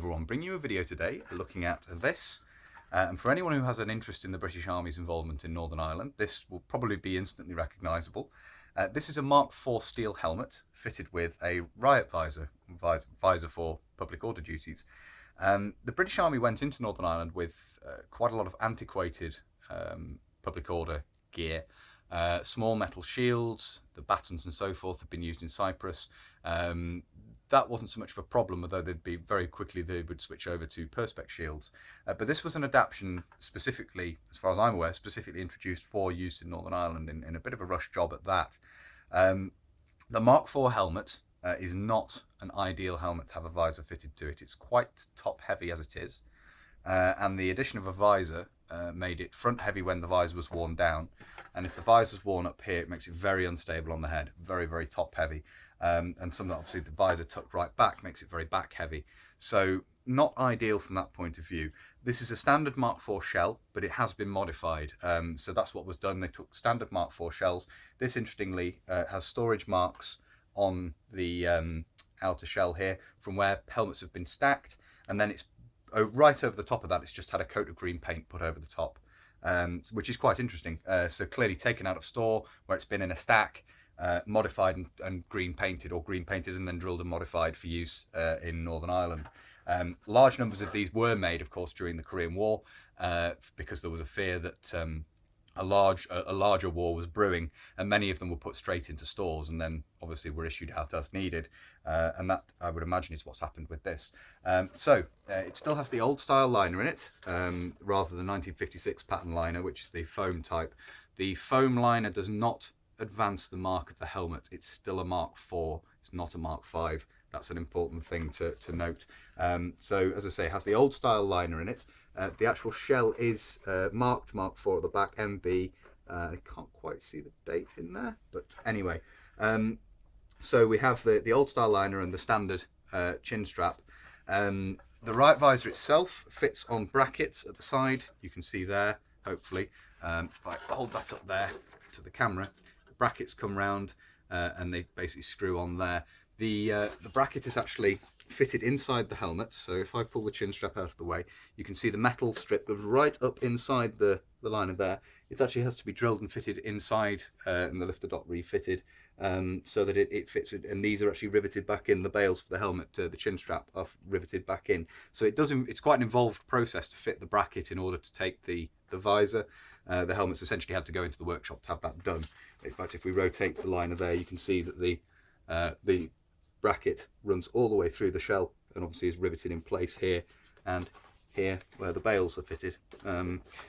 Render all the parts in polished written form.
everyone, bringing you a video today looking at this. And for anyone who has an interest in the British Army's involvement in Northern Ireland, this will probably be instantly recognisable. This is a Mark IV steel helmet fitted with a Riot visor for public order duties. The British Army went into Northern Ireland with quite a lot of antiquated public order gear. Small metal shields, the batons and so forth have been used in Cyprus. That wasn't so much of a problem, although they would switch over to perspex shields. But this was an adaptation specifically, as far as I'm aware, specifically introduced for use in Northern Ireland in a bit of a rush job at that. The Mark IV helmet is not an ideal helmet to have a visor fitted to it. It's quite top heavy as it is. And the addition of a visor made it front heavy when the visor was worn down. And if the visor's worn up here, it makes it very unstable on the head, very, very top heavy. And obviously the visor tucked right back makes it very back heavy. So not ideal from that point of view. This is a standard Mark IV shell, but it has been modified. So that's what was done. They took standard Mark IV shells. This, interestingly, has storage marks on the outer shell here from where helmets have been stacked. And then it's right over the top of that, it's just had a coat of green paint put over the top, which is quite interesting. So clearly taken out of store where it's been in a stack, modified and green painted, or green painted and then drilled and modified for use in Northern Ireland. Large numbers of these were made, of course, during the Korean War, because there was a fear that a larger war was brewing, and many of them were put straight into stores and then obviously were issued out as needed. And that, I would imagine, is what's happened with this. It still has the old style liner in it, rather than the 1956 pattern liner, which is the foam type. The foam liner does not advance the mark of the helmet. It's still a Mark IV. It's not a Mark V. That's an important thing to note. So, as I say, it has the old style liner in it. The actual shell is marked Mark IV at the back, MB. I can't quite see the date in there, but anyway. So we have the old style liner and the standard chin strap. The right visor itself fits on brackets at the side. You can see there, hopefully. If I hold that up there to the camera, the brackets come round and they basically screw on there. The bracket is actually fitted inside the helmet, so if I pull the chin strap out of the way, you can see the metal strip goes right up inside the liner there. It actually has to be drilled and fitted inside, and the lifter dot refitted, so that it fits, and these are actually riveted back in. The bales for the helmet, the chin strap, are riveted back in. So it's quite an involved process to fit the bracket in order to take the visor. The helmets essentially had to go into the workshop to have that done. In fact, if we rotate the liner there, you can see that the bracket runs all the way through the shell and obviously is riveted in place here and here where the bales are fitted.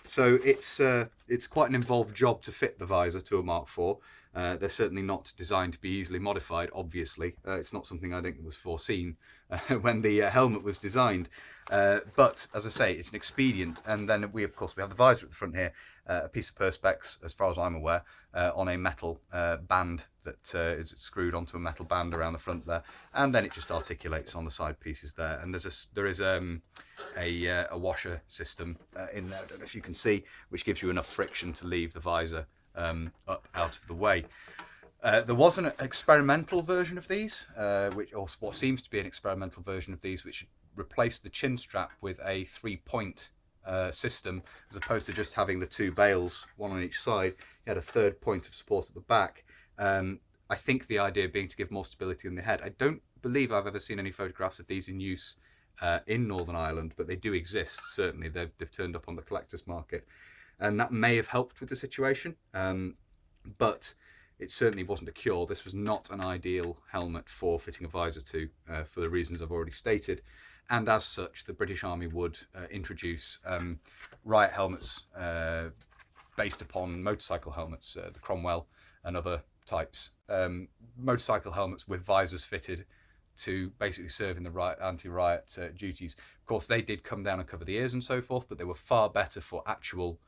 So it's quite an involved job to fit the visor to a Mark IV. They're certainly not designed to be easily modified, obviously. It's not something I think was foreseen when the helmet was designed. But as I say, it's an expedient. And then we have the visor at the front here, a piece of perspex, as far as I'm aware, on a metal band that is screwed onto a metal band around the front there, and then it just articulates on the side pieces there. And there is a washer system in there, I don't know if you can see, which gives you enough friction to leave the visor up out of the way. There was an experimental version of these, or what seems to be an experimental version of these, which replaced the chin strap with a 3-point system, as opposed to just having the two bales, one on each side. You had a third point of support at the back. I think the idea being to give more stability on the head. I don't believe I've ever seen any photographs of these in use in Northern Ireland, but they do exist, certainly. They've turned up on the collector's market, and that may have helped with the situation, but it certainly wasn't a cure. This was not an ideal helmet for fitting a visor to, for the reasons I've already stated. And as such, the British Army would introduce Riot helmets based upon motorcycle helmets, the Cromwell and other types. Motorcycle helmets with visors fitted to basically serve in the anti-riot duties. Of course, they did come down and cover the ears and so forth, but they were far better for actual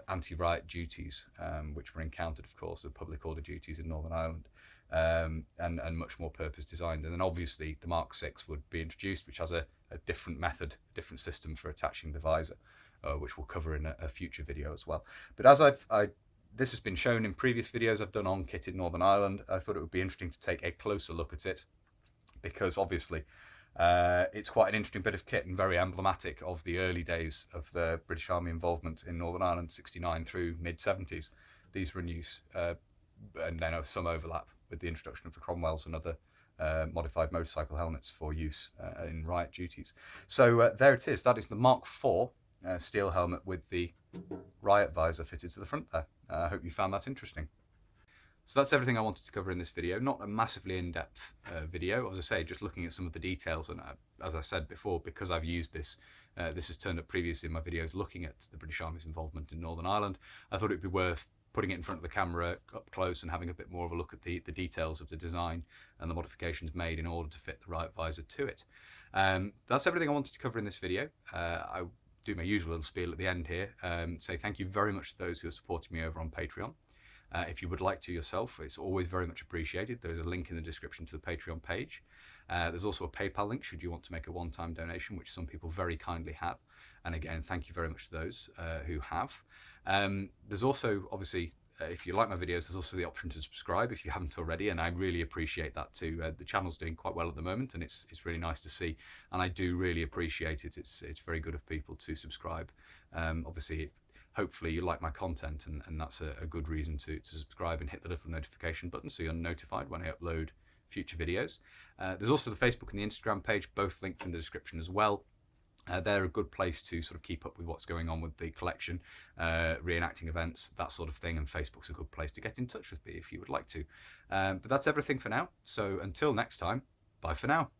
anti-riot duties, which were encountered, of course, of public order duties in Northern Ireland, and much more purpose designed. And then obviously the Mark VI would be introduced, which has a different method, different system for attaching the visor, which we'll cover in a future video as well. But as this has been shown in previous videos I've done on kit in Northern Ireland, I thought it would be interesting to take a closer look at it, because obviously It's quite an interesting bit of kit and very emblematic of the early days of the British Army involvement in Northern Ireland, 69 through mid-70s. These were in use, and then some overlap with the introduction of the Cromwells and other modified motorcycle helmets for use in riot duties. So there it is. That is the Mark IV steel helmet with the riot visor fitted to the front there. I hope you found that interesting. So that's everything I wanted to cover in this video. Not a massively in-depth video, as I say, just looking at some of the details. And as I said before, because I've used this, this has turned up previously in my videos looking at the British Army's involvement in Northern Ireland. I thought it'd be worth putting it in front of the camera up close and having a bit more of a look at the details of the design and the modifications made in order to fit the riot visor to it. That's everything I wanted to cover in this video. I do my usual little spiel at the end here. Say thank you very much to those who are supporting me over on Patreon. If you would like to yourself, it's always very much appreciated. There's a link in the description to the Patreon page. There's also a PayPal link should you want to make a one-time donation, which some people very kindly have. And again, thank you very much to those who have. There's also, obviously, if you like my videos, there's also the option to subscribe if you haven't already, and I really appreciate that too. The channel's doing quite well at the moment, and it's really nice to see, and I do really appreciate it. It's very good of people to subscribe. Obviously, hopefully you like my content, and that's a good reason to subscribe and hit the little notification button so you're notified when I upload future videos. There's also the Facebook and the Instagram page, both linked in the description as well. They're a good place to sort of keep up with what's going on with the collection, reenacting events, that sort of thing, and Facebook's a good place to get in touch with me if you would like to. But that's everything for now, so until next time, bye for now.